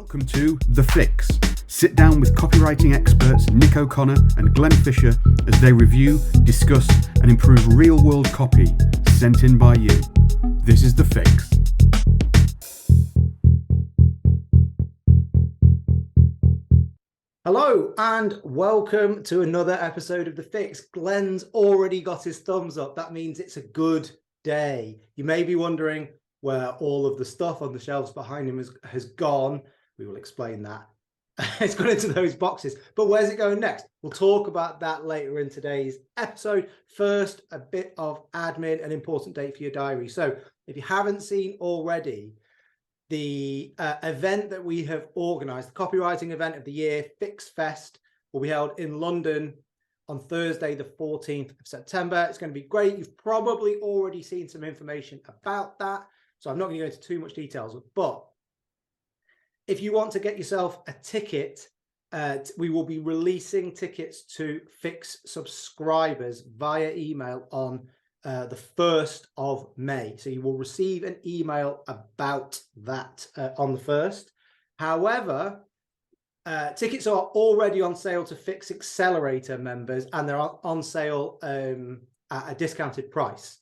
Welcome to The Fix. Sit down with copywriting experts Nick O'Connor and Glenn Fisher as they review, discuss, and improve real-world copy sent in by you. This is The Fix. Hello and welcome to another episode of The Fix. Glenn's already got his thumbs up. That means it's a good day. You may be wondering where all of the stuff on the shelves behind him has gone. We will explain that. It's gone into those boxes. But where's it going next? We'll talk about that later in today's episode. First, a bit of admin, an important date for your diary. So if you haven't seen already, the event that we have organised, the copywriting event of the year, Fix Fest, will be held in London on Thursday, the 14th of September. It's going to be great. You've probably already seen some information about that, so I'm not going to go into too much details. But if you want to get yourself a ticket, we will be releasing tickets to Fix subscribers via email on the 1st of May. So you will receive an email about that on the 1st. However, tickets are already on sale to Fix Accelerator members, and they're on sale at a discounted price.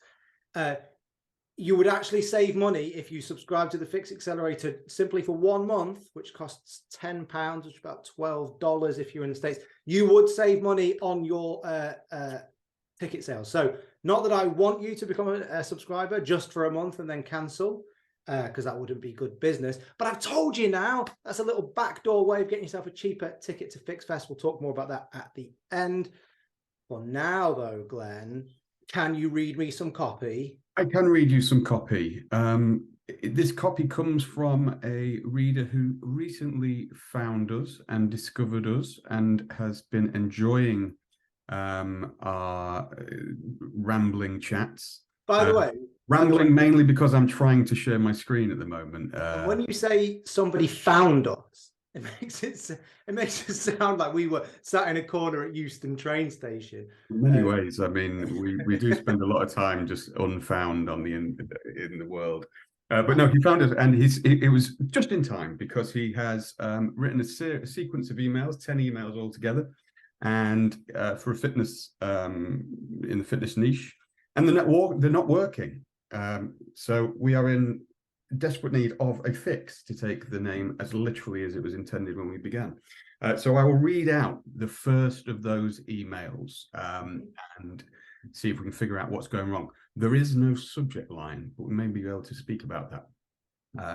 You would actually save money if you subscribe to the Fix Accelerator simply for 1 month, which costs £10, which is about $12 if you're in the States. You would save money on your ticket sales. So not that I want you to become a subscriber just for a month and then cancel, because that wouldn't be good business. But I've told you now, that's a little backdoor way of getting yourself a cheaper ticket to Fix Fest. We'll talk more about that at the end. For now, though, Glenn, can you read me some copy? I can read you some copy. This copy comes from a reader who recently found us and discovered us and has been enjoying our rambling chats. By the way, rambling mainly because I'm trying to share my screen at the moment. When you say somebody found us, it makes it sound like we were sat in a corner at Euston train station. In many ways, I mean, we do spend a lot of time just unfound on in the world. But no, he found us, and it was just in time because he has written a sequence of emails, 10 emails altogether, and for a fitness in the fitness niche, and they're not working. So we are in desperate need of a fix, to take the name as literally as it was intended when we began. So I will read out the first of those emails and see if we can figure out what's going wrong. There is no subject line, but we may be able to speak about that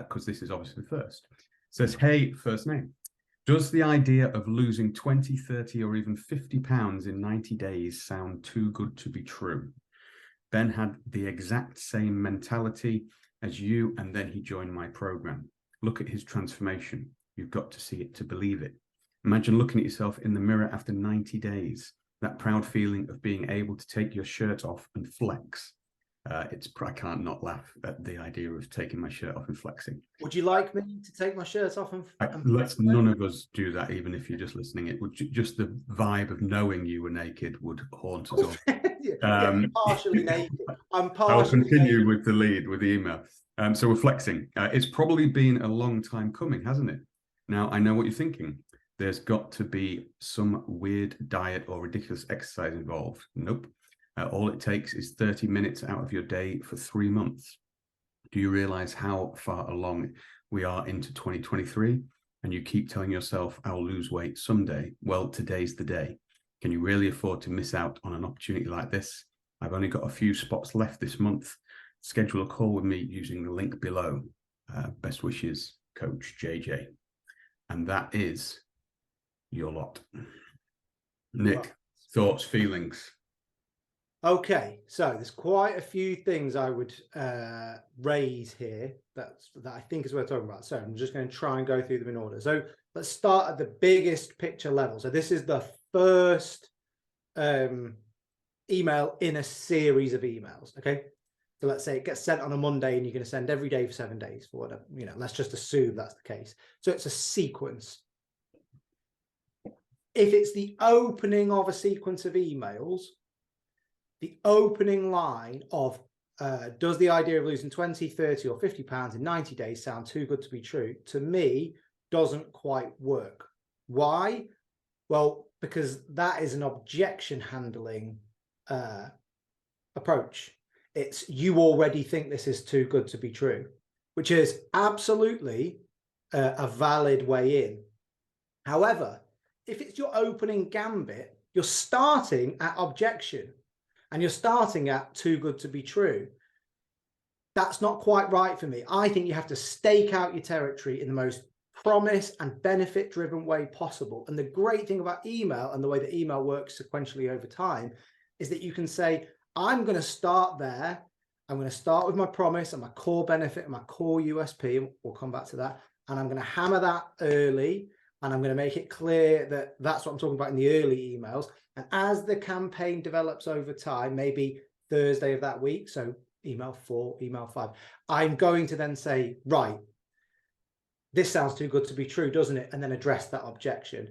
because this is obviously the first. It says, hey, first name. Does the idea of losing 20, 30, or even 50 pounds in 90 days sound too good to be true? Ben had the exact same mentality as you, and then he joined my program. Look at his transformation. You've got to see it to believe it. Imagine looking at yourself in the mirror after 90 days, that proud feeling of being able to take your shirt off and flex. I can't not laugh at the idea of taking my shirt off and flexing. Would you like me to take my shirt off and let's none of us do that, even if you're just listening. It would just the vibe of knowing you were naked would haunt us all. Partially naked. I'm partially I'll continue naked. with the email. So we're flexing. It's probably been a long time coming, hasn't it? Now, I know what you're thinking. There's got to be some weird diet or ridiculous exercise involved. Nope. All it takes is 30 minutes out of your day for 3 months. Do you realize how far along we are into 2023? And you keep telling yourself, I'll lose weight someday. Well, today's the day. Can you really afford to miss out on an opportunity like this? I've only got a few spots left this month. Schedule a call with me using the link below. Best wishes, Coach JJ. And that is your lot. Nick, thoughts, feelings? Okay, so there's quite a few things I would raise here that I think is worth talking about. So I'm just going to try and go through them in order. So let's start at the biggest picture level. So this is the first email in a series of emails. Okay, so let's say it gets sent on a Monday and you're going to send every day for 7 days for whatever, let's just assume that's the case. So it's a sequence. If it's the opening of a sequence of emails, the opening line of does the idea of losing 20, 30 or 50 pounds in 90 days sound too good to be true? To me, doesn't quite work. Why? Well, because that is an objection handling approach. It's you already think this is too good to be true, which is absolutely a valid way in. However, if it's your opening gambit, you're starting at objection and you're starting at too good to be true. That's not quite right for me. I think you have to stake out your territory in the most promise and benefit driven way possible. And the great thing about email and the way that email works sequentially over time is that you can say, I'm going to start there. I'm going to start with my promise and my core benefit and my core USP. And we'll come back to that. And I'm going to hammer that early. And I'm going to make it clear that that's what I'm talking about in the early emails. And as the campaign develops over time, maybe Thursday of that week, so email 4, email 5, I'm going to then say, right, this sounds too good to be true, doesn't it? And then address that objection.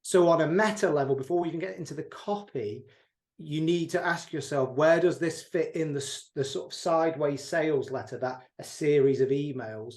So on a meta level, before we even get into the copy, you need to ask yourself, where does this fit in the sort of sideways sales letter that a series of emails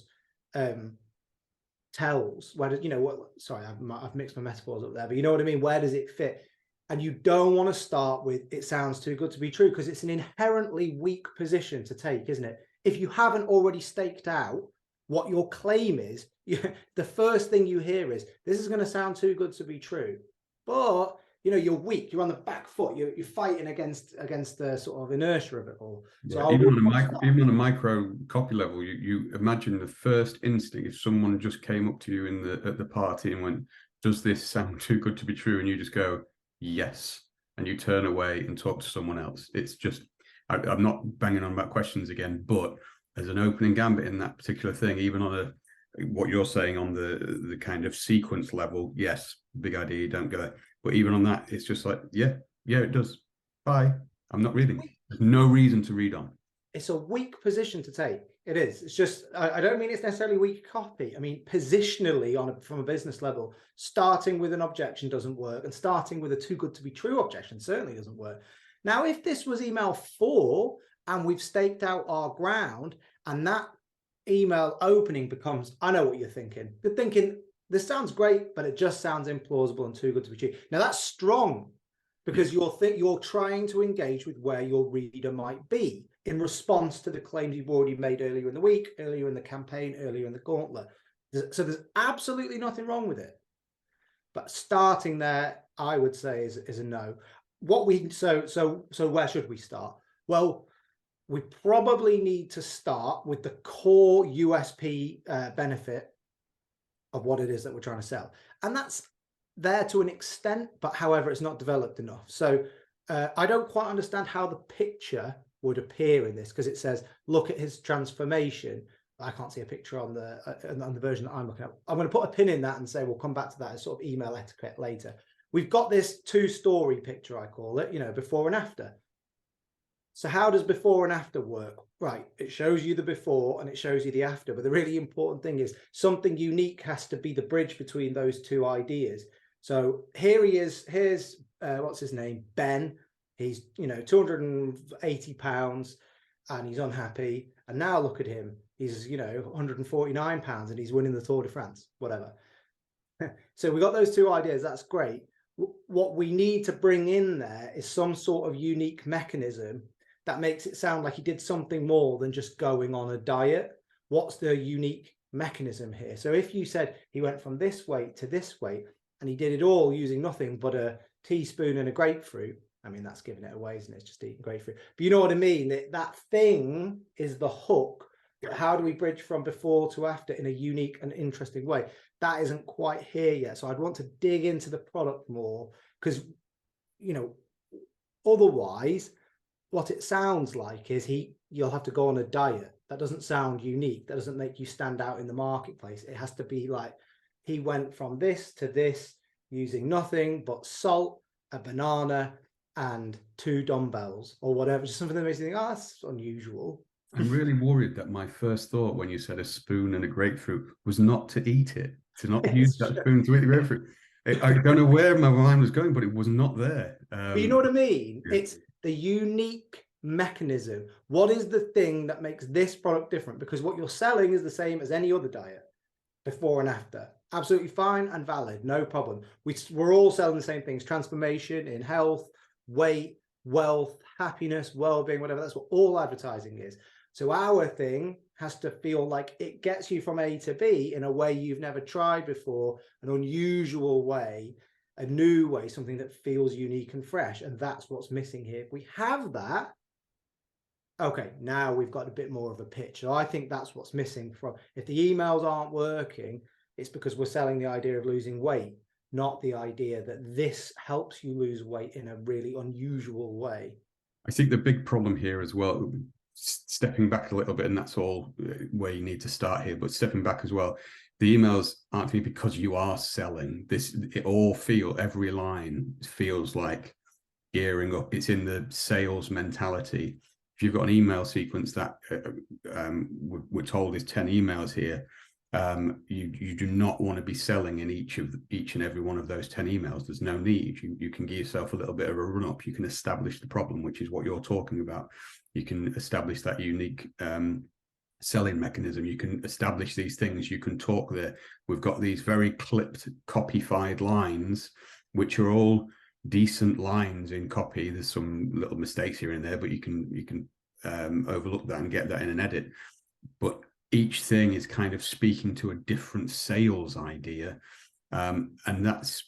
tells? Where does, you know what, sorry, I've mixed my metaphors up there, but you know what I mean? Where does it fit? And you don't want to start with, it sounds too good to be true, because it's an inherently weak position to take, isn't it? If you haven't already staked out what your claim is, the first thing you hear is, this is going to sound too good to be true. But, you know, you're weak, you're on the back foot, you're fighting against the sort of inertia of it all. Yeah, so even on a micro copy level, you imagine the first instinct, if someone just came up to you at the party and went, does this sound too good to be true? And you just go, yes, and you turn away and talk to someone else. It's just, I'm not banging on about questions again, but as an opening gambit in that particular thing, even on what you're saying on the kind of sequence level, yes, big idea, don't go there. But even on that, it's just like, yeah, it does. Bye. I'm not reading. There's no reason to read on. It's a weak position to take. It is. It's just, I don't mean it's necessarily weak copy. I mean, positionally from a business level, starting with an objection doesn't work, and starting with a too good to be true objection certainly doesn't work. Now, if this was email 4 and we've staked out our ground and that email opening becomes, I know what you're thinking. You're thinking, this sounds great, but it just sounds implausible and too good to be true. Now that's strong, because you're trying to engage with where your reader might be in response to the claims you've already made earlier in the week, earlier in the campaign, earlier in the gauntlet. So there's absolutely nothing wrong with it. But starting there, I would say, is a no. So where should we start? Well, we probably need to start with the core USP benefit of what it is that we're trying to sell. And that's there to an extent, but however, it's not developed enough. So I don't quite understand how the picture would appear in this, because it says, look at his transformation. I can't see a picture on the version that I'm looking at. I'm going to put a pin in that and say, we'll come back to that as sort of email etiquette later. We've got this 2-story picture, I call it, you know, before and after. So how does before and after work? Right, it shows you the before and it shows you the after, but the really important thing is something unique has to be the bridge between those two ideas. So here he is, here's, what's his name? Ben. He's, you know, 280 pounds and he's unhappy. And now look at him. He's, you know, 149 pounds and he's winning the Tour de France, whatever. So we got those two ideas. That's great. What we need to bring in there is some sort of unique mechanism that makes it sound like he did something more than just going on a diet. What's the unique mechanism here? So if you said he went from this weight to this weight and he did it all using nothing but a teaspoon and a grapefruit, I mean, that's giving it away, isn't it? It's just eating grapefruit. But you know what I mean? That thing is the hook. How do we bridge from before to after in a unique and interesting way? That isn't quite here yet. So I'd want to dig into the product more, because, you know, otherwise what it sounds like is you'll have to go on a diet. That doesn't sound unique. That doesn't make you stand out in the marketplace. It has to be like, he went from this to this using nothing but salt, a banana, and 2 dumbbells or whatever. Just something that makes you think, oh, that's unusual. I'm really worried that my first thought when you said a spoon and a grapefruit was not to eat it, to not use that spoon to eat the grapefruit. I don't know where my mind was going, but it was not there. But you know what I mean? Yeah. It's the unique mechanism. What is the thing that makes this product different? Because what you're selling is the same as any other diet, before and after. Absolutely fine and valid, no problem. We're all selling the same things: transformation in health, weight, wealth, happiness, well-being, whatever. That's what all advertising is. So our thing has to feel like it gets you from A to B in a way you've never tried before, an unusual way, a new way, something that feels unique and fresh. And that's what's missing here. If we have that, okay, now we've got a bit more of a pitch. So I think that's what's missing from, if the emails aren't working, it's because we're selling the idea of losing weight, not the idea that this helps you lose weight in a really unusual way. I think the big problem here as well, stepping back a little bit, and that's all where you need to start here, but stepping back as well, the emails aren't because you are selling this. It all every line feels like gearing up. It's in the sales mentality. If you've got an email sequence that we're told is 10 emails here, you do not want to be selling in each and every one of those 10 emails. There's no need. You can give yourself a little bit of a run up. You can establish the problem, which is what you're talking about. You can establish that unique selling mechanism. You can establish these things. You can talk there. We've got these very clipped, copyfied lines, which are all decent lines in copy. There's some little mistakes here and there, but you can overlook that and get that in an edit. But each thing is kind of speaking to a different sales idea. And that's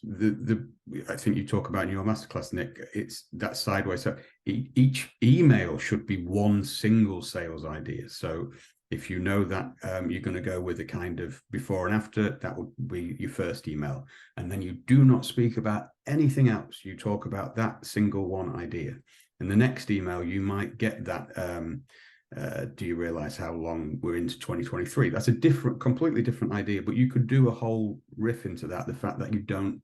I think you talk about in your masterclass, Nick, it's that sideways. So each email should be one single sales idea. So if you know that you're going to go with a kind of before and after, that would be your first email. And then you do not speak about anything else. You talk about that single one idea. In the next email, you might get that, do you realize how long we're into 2023? That's a completely different idea, but you could do a whole riff into that. The fact that you don't,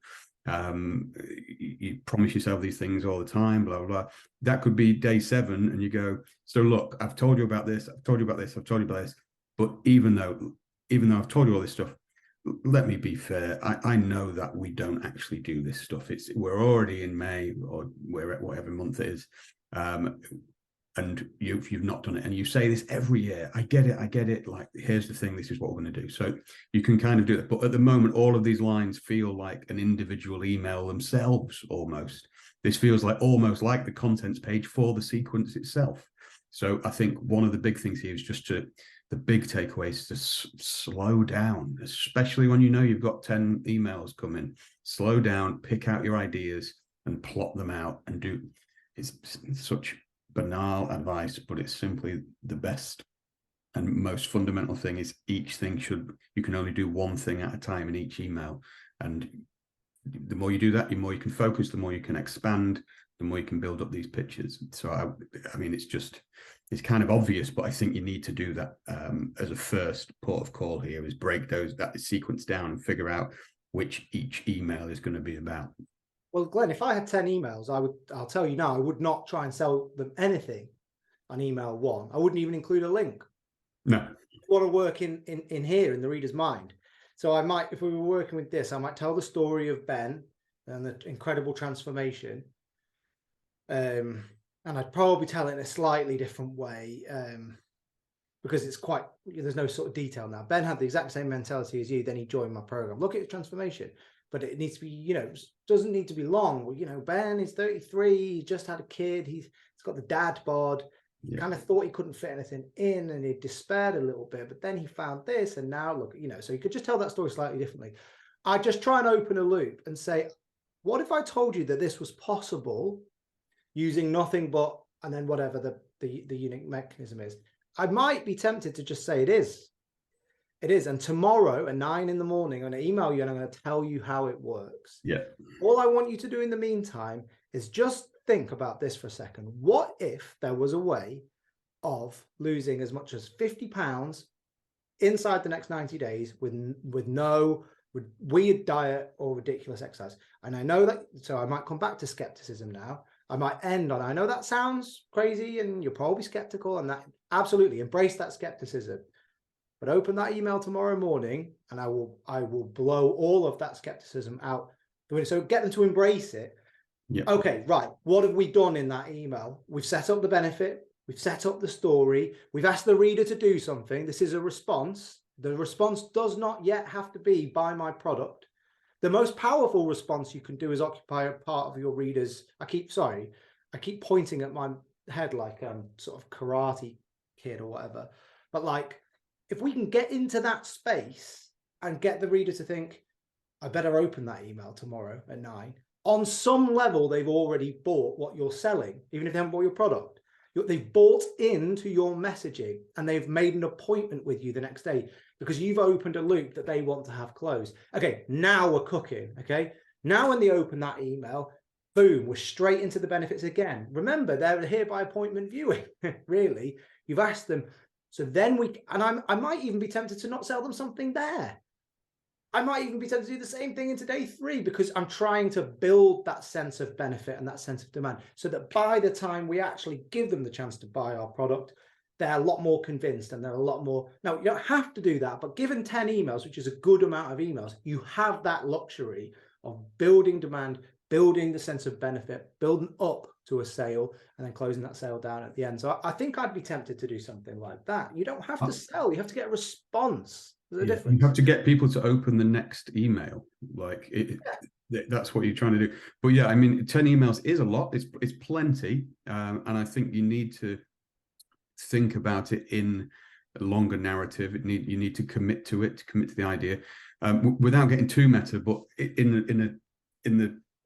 you promise yourself these things all the time, blah, blah, blah. That could be day 7 and you go, so look, I've told you about this, I've told you about this, I've told you about this. But even though I've told you all this stuff, let me be fair. I know that we don't actually do this stuff. We're already in May or whatever month it is. And you've not done it, and you say this every year. I get it. Like, here's the thing, this is what we're going to do. So you can kind of do it. But at the moment, all of these lines feel like an individual email themselves almost. This feels like almost like the contents page for the sequence itself. So I think one of the big things here is the big takeaway is to slow down, especially when you know you've got 10 emails coming. Slow down, pick out your ideas and plot them out and do. It's such banal advice, but it's simply the best and most fundamental thing. Is each thing you can only do one thing at a time in each email, and the more you do that, the more you can focus, the more you can expand, the more you can build up these pictures. So I mean, it's kind of obvious, but I think you need to do that as a first port of call here, is break that sequence down and figure out which each email is going to be about. Well, Glenn, if I had 10 emails, I'll tell you now, I would not try and sell them anything on email 1. I wouldn't even include a link. No. I want to work in here in the reader's mind. So I might, if we were working with this, I might tell the story of Ben and the incredible transformation. And I'd probably tell it in a slightly different way because it's quite, there's no sort of detail now. Ben had the exact same mentality as you, then he joined my program. Look at his transformation. But it needs to be, doesn't need to be long. Ben is 33, he just had a kid, he's got the dad bod. He kind of thought he couldn't fit anything in and he despaired a little bit, but then he found this and now look, so you could just tell that story slightly differently. I just try and open a loop and say, what if I told you that this was possible using nothing but, and then whatever the unique mechanism is? I might be tempted to just say it is. It is. And tomorrow at 9 in the morning, I'm going to email you and I'm going to tell you how it works. Yeah. All I want you to do in the meantime is just think about this for a second. What if there was a way of losing as much as 50 pounds inside the next 90 days with no weird diet or ridiculous exercise? And I know that, so I might come back to skepticism now. I might end on, I know that sounds crazy and you're probably skeptical, and that absolutely embrace that skepticism. But open that email tomorrow morning and I will blow all of that skepticism out. So get them to embrace it. Yeah. Okay, right. What have we done in that email? We've set up the benefit. We've set up the story. We've asked the reader to do something. This is a response. The response does not yet have to be buy my product. The most powerful response you can do is occupy a part of your readers. I keep pointing at my head like sort of karate kid or whatever. But like, if we can get into that space and get the reader to think, I better open that email tomorrow at 9. On some level, they've already bought what you're selling, even if they haven't bought your product. They've bought into your messaging and they've made an appointment with you the next day because you've opened a loop that they want to have closed. Okay, now we're cooking. Okay, now when they open that email, boom, we're straight into the benefits again. Remember, they're here by appointment viewing. Really, you've asked them. So then I might even be tempted to not sell them something there. I might even be tempted to do the same thing into day 3 because I'm trying to build that sense of benefit and that sense of demand so that by the time we actually give them the chance to buy our product, they're a lot more convinced and they're a lot more. Now, you don't have to do that, but given 10 emails, which is a good amount of emails, you have that luxury of building demand, building the sense of benefit, building up to a sale, and then closing that sale down at the end. So I think I'd be tempted to do something like that. You don't have to sell, you have to get a response. You have to get people to open the next email. Like that's what you're trying to do. But yeah, I mean, 10 emails is a lot. It's plenty, and I think you need to think about it in a longer narrative. You need to commit to it, to commit to the idea, without getting too meta. But in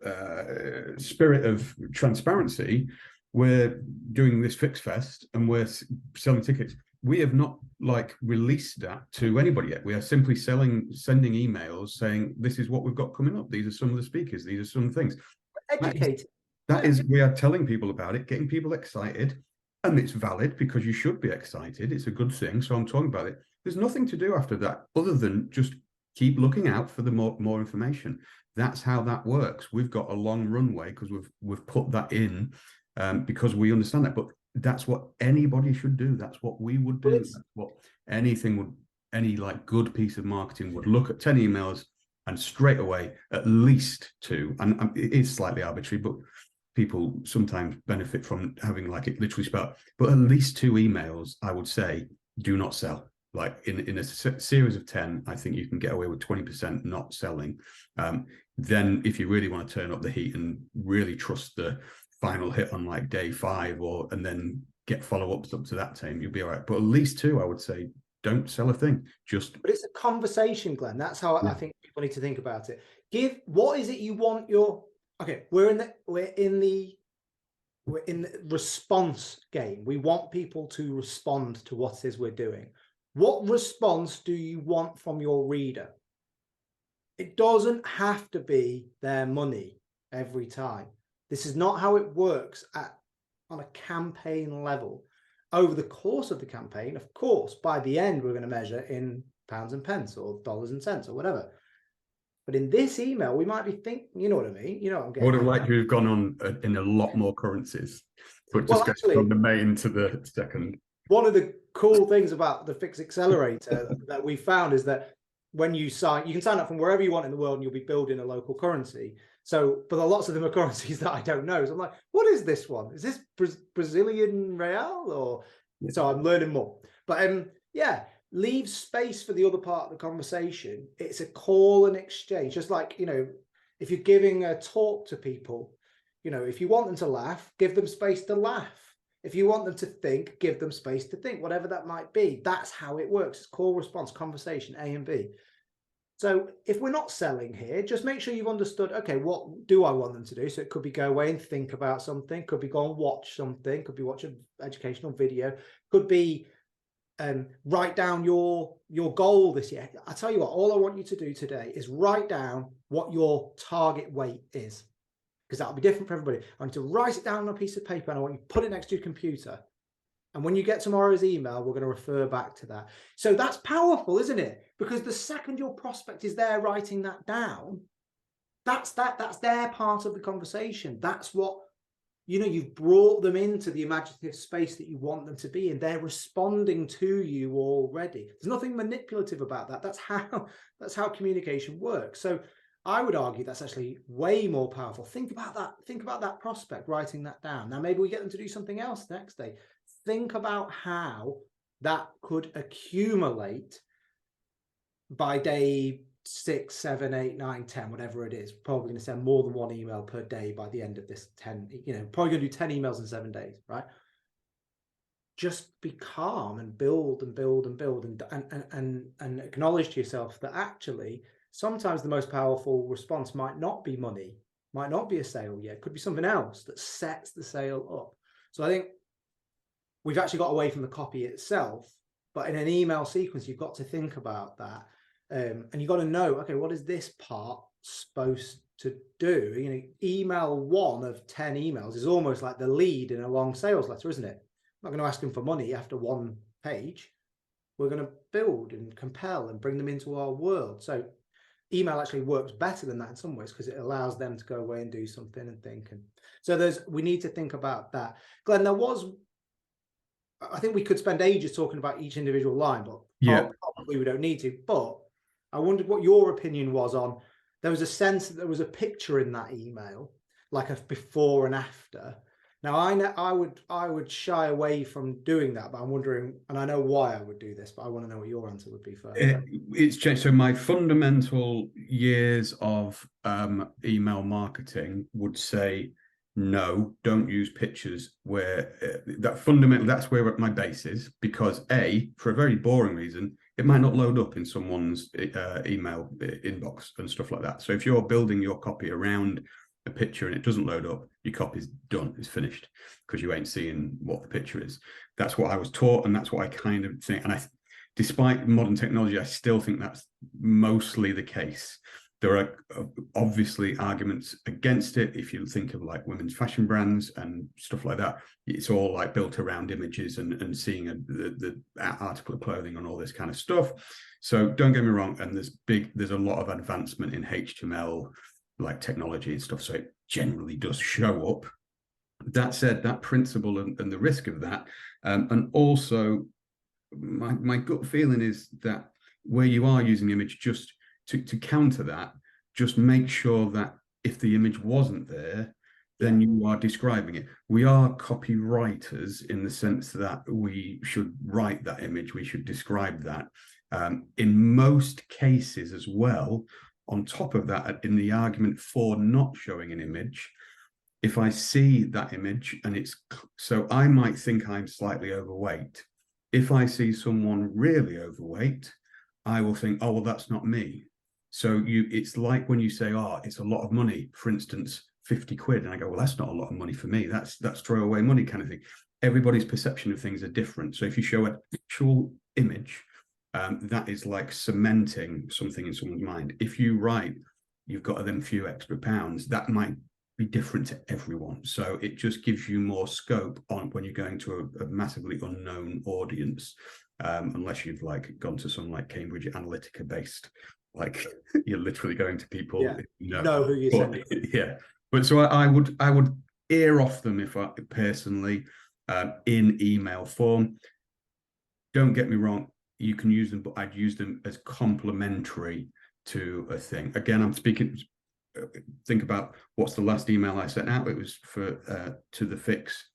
the spirit of transparency, we're doing this Fix Fest and we're selling tickets. We have not like released that to anybody yet. We are simply sending emails saying, this is what we've got coming up. These are some of the speakers. These are some things. Educated. That is, we are telling people about it, getting people excited, and it's valid because you should be excited. It's a good thing. So I'm talking about it. There's nothing to do after that other than just keep looking out for the more information. That's how that works. We've got a long runway because we've put that in because we understand that. But that's what anybody should do. That's what we would do. That's what any like good piece of marketing would look at 10 emails and straight away at least 2. And it is slightly arbitrary, but people sometimes benefit from having like it literally spelled. But at least 2 emails, I would say, do not sell. Like in a series of 10, I think you can get away with 20% not selling. Then if you really want to turn up the heat and really trust the final hit on like day 5 and then get follow-ups up to that time, you'll be all right. But at least 2, I would say, don't sell a thing. But it's a conversation, Glenn. That's how I think people need to think about it. What is it you want we're in the response game. We want people to respond to what it is we're doing. What response do you want from your reader? It doesn't have to be their money every time. This is not how it works on a campaign level. Over the course of the campaign, of course, by the end, we're going to measure in pounds and pence or dollars and cents or whatever. But in this email, we might be thinking, you know what I mean? You know what I'm getting. I would have liked to have gone on in a lot more currencies, but just go from the main to the second. One of the cool things about the Fix Accelerator that we found is that when you can sign up from wherever you want in the world and you'll be building a local currency. So, but lots of them are currencies that I don't know. So I'm like, what is this one? Is this Brazilian real or? So I'm learning more. But leave space for the other part of the conversation. It's a call and exchange. Just like, if you're giving a talk to people, if you want them to laugh, give them space to laugh. If you want them to think, give them space to think, whatever that might be. That's how it works. It's call, response, conversation, A and B. So if we're not selling here, just make sure you've understood, okay, what do I want them to do? So it could be go away and think about something, could be go and watch something, could be watch an educational video, could be write down your goal this year. I tell you what, all I want you to do today is write down what your target weight is, because that'll be different for everybody. I want you to write it down on a piece of paper and I want you to put it next to your computer. And when you get tomorrow's email, we're going to refer back to that. So that's powerful, isn't it? Because the second your prospect is there writing that down, that's their part of the conversation. That's what, you've brought them into the imaginative space that you want them to be in. They're responding to you already. There's nothing manipulative about that. That's how communication works. So I would argue that's actually way more powerful. Think about that. Think about that prospect, writing that down. Now, maybe we get them to do something else the next day. Think about how that could accumulate by day 6, 7, 8, 9, 10, whatever it is, probably going to send more than one email per day by the end of this 10, probably going to do 10 emails in 7 days, right? Just be calm and build and build and build and acknowledge to yourself that actually sometimes the most powerful response might not be money, might not be a sale yet. It could be something else that sets the sale up. So I think we've actually got away from the copy itself, but in an email sequence, you've got to think about that. And you've got to know, okay, what is this part supposed to do? Email 1 of 10 emails is almost like the lead in a long sales letter, isn't it? I'm not going to ask them for money after 1 page. We're going to build and compel and bring them into our world. So email actually works better than that in some ways, because it allows them to go away and do something and think. And so we need to think about that. Glenn, I think we could spend ages talking about each individual line, but probably we don't need to. But I wondered what your opinion was on, there was a sense that there was a picture in that email, like a before and after. Now, I would shy away from doing that, but I'm wondering, and I know why I would do this, but I want to know what your answer would be first. It's changed. So my fundamental years of email marketing would say, no, don't use pictures where that's where my base is, because for a very boring reason, it might not load up in someone's email inbox and stuff like that. So if you're building your copy around a picture and it doesn't load up, your copy's done, it's finished, because you ain't seeing what the picture is. That's what I was taught, and that's what I kind of think. And despite modern technology, I still think that's mostly the case. There are obviously arguments against it. If you think of like women's fashion brands and stuff like that, it's all like built around images and seeing the article of clothing and all this kind of stuff. So don't get me wrong. And there's a lot of advancement in HTML, like technology and stuff. So it generally does show up. That said, that principle and the risk of that, and also my gut feeling is that where you are using image, just to counter that, just make sure that if the image wasn't there, then you are describing it. We are copywriters in the sense that we should write that image, we should describe that. In most cases as well, on top of that, in the argument for not showing an image, if I see that image and so I might think I'm slightly overweight. If I see someone really overweight, I will think, oh, well, that's not me. So it's like when you say, oh, it's a lot of money, for instance, 50 quid. And I go, well, that's not a lot of money for me. That's throwaway money kind of thing. Everybody's perception of things are different. So if you show an actual image, that is like cementing something in someone's mind. If you write, you've got them few extra pounds, that might be different to everyone. So it just gives you more scope on when you're going to a massively unknown audience, unless you've like gone to some like Cambridge Analytica based, like you're literally going to people know who you're sending. Yeah, but so I would ear off them if I personally in email form. Don't get me wrong, you can use them, but I'd use them as complementary to a thing. Again, I'm speaking. Think about what's the last email I sent out. It was for to the Fix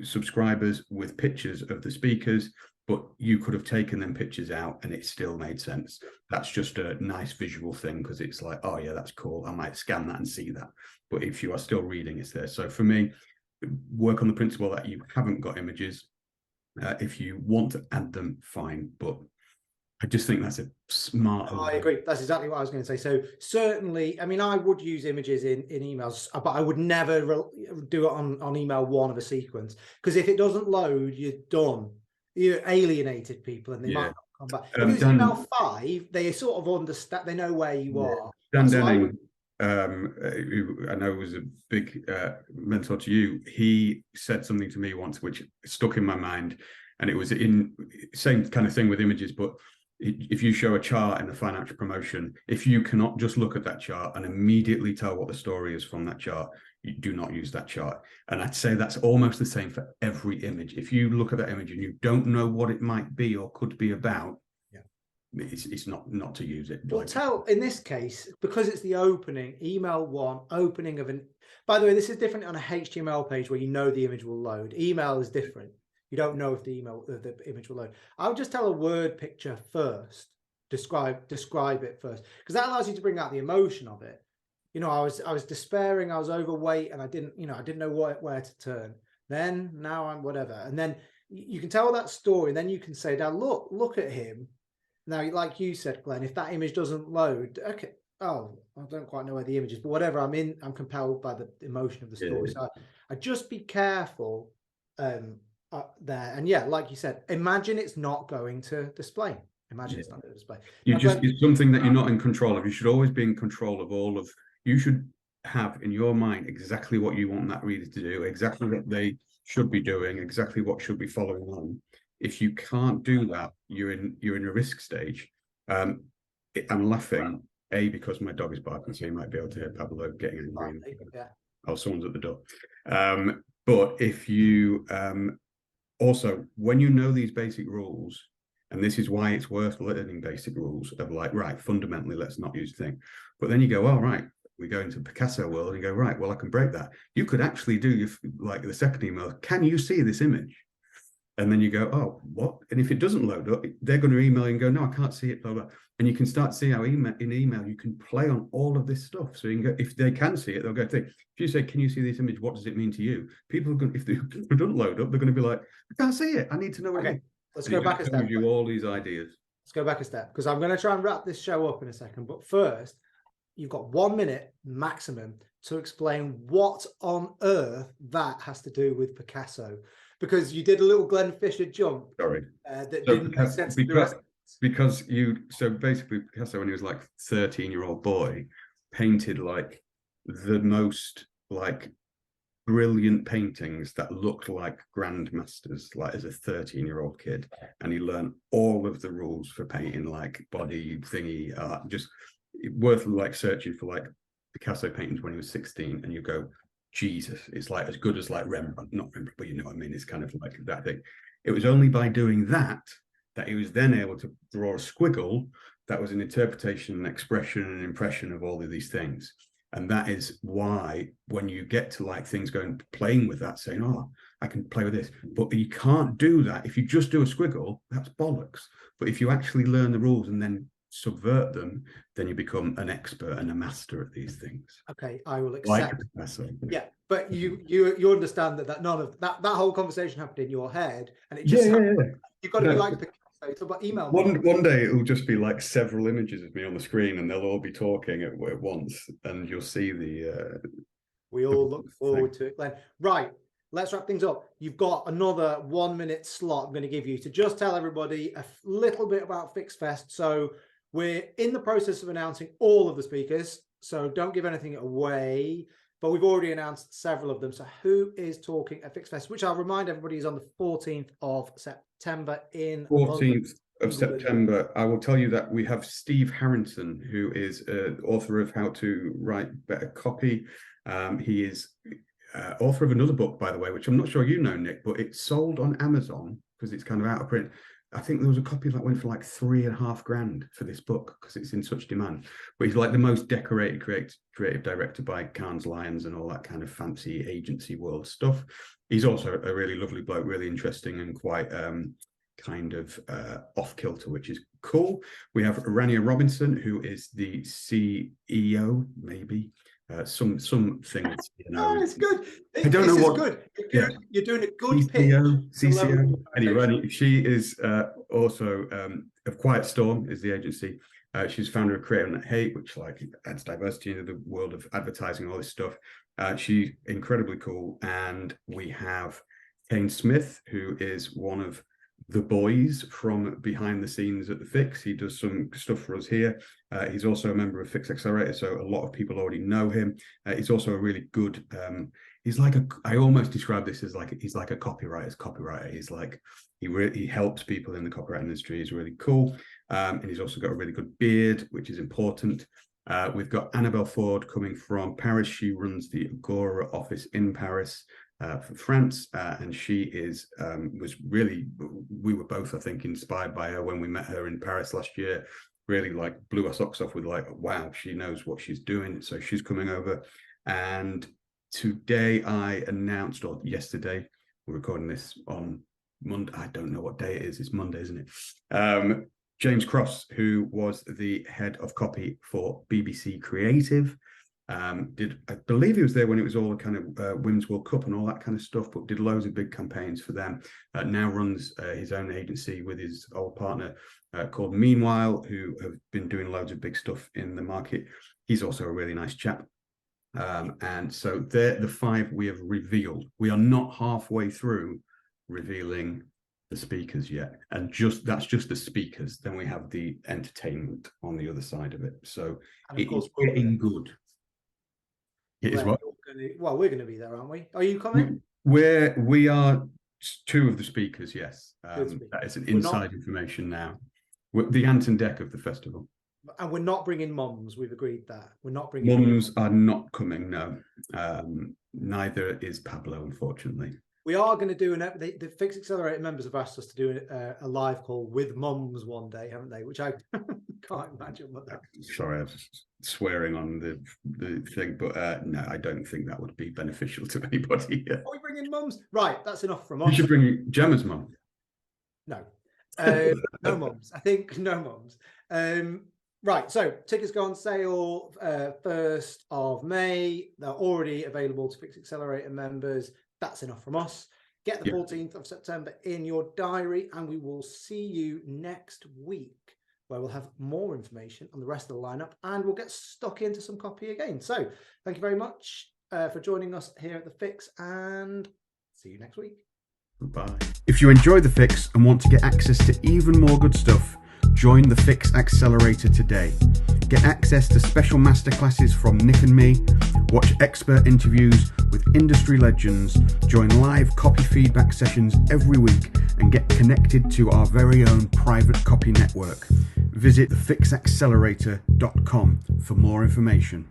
subscribers with pictures of the speakers, but you could have taken them pictures out and it still made sense. That's just a nice visual thing, because it's like, oh yeah, that's cool, I might scan that and see that. But if you are still reading, it's there. So for me, work on the principle that you haven't got images. If you want to add them, fine, but I just think that's a smart. I agree. That's exactly what I was going to say. So certainly, I mean, I would use images in emails, but I would never do it on email 1 of a sequence, because if it doesn't load, you're done. You alienated people, and they might not come back. If it's email 5, they sort of understand. They know where you are. Dan Denning, who I know was a big mentor to you, he said something to me once which stuck in my mind, and it was in same kind of thing with images, but if you show a chart in a financial promotion, if you cannot just look at that chart and immediately tell what the story is from that chart, you do not use that chart. And I'd say that's almost the same for every image. If you look at that image and you don't know what it might be or could be about, it's not to use it. Well, in this case, because it's the opening, email 1, opening of an. By the way, this is different on a HTML page where you know the image will load. Email is different. You don't know if the image will load. I would just tell a word picture first, describe it first, because that allows you to bring out the emotion of it. You know, I was despairing, I was overweight, and I didn't know where to turn. Then now I'm whatever, and then you can tell that story, and then you can say, now look at him. Now, like you said, Glenn, if that image doesn't load, okay, oh, I don't quite know where the image is, but whatever, I'm compelled by the emotion of the story. So I just be careful there. And yeah, like you said, imagine it's not going to display. Imagine it's not going to display. It's something that you're not in control of. You should always be in control of you should have in your mind exactly what you want that reader to do, exactly what they should be doing, exactly what should be following on. If you can't do that, you're in a risk stage. I'm laughing, because my dog is barking, so you might be able to hear Pablo getting angry. Yeah. Oh, someone's at the door. But if you also, when you know these basic rules, and this is why it's worth learning basic rules of like, right, fundamentally, let's not use the thing. But then you go, oh, right, we go into Picasso world and you go, right, well, I can break that. You could actually do like the second email. Can you see this image? And then you go, oh, what? And if it doesn't load up, they're going to email you and go, no, I can't see it, blah, blah. And you can start to see how in email you can play on all of this stuff. So you can go, if they can see it, they'll go, if you say, can you see this image? What does it mean to you? People are going, if it doesn't load up, they're going to be like, I can't see it. I need to know what it is. Let's go back a step. You all these ideas. Let's go back a step, because I'm going to try and wrap this show up in a second. But first, you've got 1 minute maximum to explain what on earth that has to do with Picasso, because you did a little Glenn Fisher jump. Sorry. That didn't make sense to the rest. Because so basically Picasso, when he was like 13-year-old boy, painted like the most like brilliant paintings that looked like grandmasters, like as a 13-year-old kid. And he learned all of the rules for painting like body thingy, just worth like searching for like Picasso paintings when he was 16, and you go, Jesus, it's like as good as like Rembrandt, not Rembrandt, but you know what I mean, it's kind of like that thing. It was only by doing that he was then able to draw a squiggle that was an interpretation and expression and impression of all of these things. And that is why when you get to like things going, playing with that, saying, oh, I can play with this, but you can't do that. If you just do a squiggle, that's bollocks. But if you actually learn the rules and then subvert them, then you become an expert and a master at these things. Okay, I will accept. Like, yeah, but you understand that none of that whole conversation happened in your head, and it just you've got to be like Picasso. It's about email. One day it'll just be like several images of me on the screen, and they'll all be talking at once, and you'll see the. We all look forward to it, Glenn. Right. Let's wrap things up. You've got another 1 minute slot I'm going to give you to just tell everybody a little bit about FixFest. So we're in the process of announcing all of the speakers, so don't give anything away, but we've already announced several of them. So who is talking at FixFest, which I'll remind everybody is on the 14th of September in 14th of September. I will tell you that we have Steve Harrington, who is author of How to Write Better Copy. He is author of another book, by the way, which I'm not sure you know, Nick, but it's sold on Amazon because it's kind of out of print. I think there was a copy that went for like $3.5 grand for this book because it's in such demand. But he's like the most decorated creative director by Cannes Lions and all that kind of fancy agency world stuff. He's also a really lovely bloke, really interesting and quite kind of off kilter, which is cool. We have Rania Robinson, who is the CEO, maybe. Something. You know, oh, it's good. I don't know what. Good. You're doing a good CCO. Anyway, she is also of Quiet Storm is the agency. She's founder of Create and Hate, which like adds diversity into the world of advertising, all this stuff. She's incredibly cool. And we have Kane Smith, who is one of the boys from behind the scenes at the Fix. He does some stuff for us here. He's also a member of Fix Accelerator, so a lot of people already know him. He's also a really good. He's like I almost describe this as like he's like a copywriter's copywriter. He's like he helps people in the copyright industry. He's really cool, and he's also got a really good beard, which is important. We've got Annabelle Ford coming from Paris. She runs the Agora office in Paris. For France, and she was really, we were both, I think, inspired by her when we met her in Paris last year. Really like blew our socks off with like, wow, she knows what she's doing. So she's coming over. And today I announced, or yesterday, we're recording this on Monday. I don't know what day it is. It's Monday, isn't it? James Cross, who was the head of copy for BBC Creative. I believe he was there when it was all kind of Women's World Cup and all that kind of stuff, but did loads of big campaigns for them. Now runs his own agency with his old partner called Meanwhile, who have been doing loads of big stuff in the market. He's also a really nice chap. And so they're the 5 we have revealed. We are not halfway through revealing the speakers yet, and that's just the speakers. Then we have the entertainment on the other side of it. So it is getting good. It is what? Well, we're going to be there, aren't we? Are you coming? We are 2 of the speakers, yes. That is an inside information now. We're the Ant and Deck of the festival. And we're not bringing mums. We've agreed that. We're not bringing mums. Are not coming, no. Neither is Pablo, unfortunately. We are going to do the Fix Accelerator members have asked us to do a live call with mums one day, haven't they? Which I can't imagine what that. Sorry, I was swearing on the thing, but no, I don't think that would be beneficial to anybody. Are we bringing mums? Right, that's enough from us. You should bring Gemma's mum. No, no mums. I think no mums. Right, so tickets go on sale 1st of May. They're already available to Fix Accelerator members. That's enough from us. Get the 14th of September in your diary, and we will see you next week, where we'll have more information on the rest of the lineup, and we'll get stuck into some copy again. So thank you very much for joining us here at The Fix, and see you next week. Bye. If you enjoy The Fix and want to get access to even more good stuff, join the Fix Accelerator today. Get access to special masterclasses from Nick and me, watch expert interviews with industry legends, join live copy feedback sessions every week, and get connected to our very own private copy network. Visit thefixaccelerator.com for more information.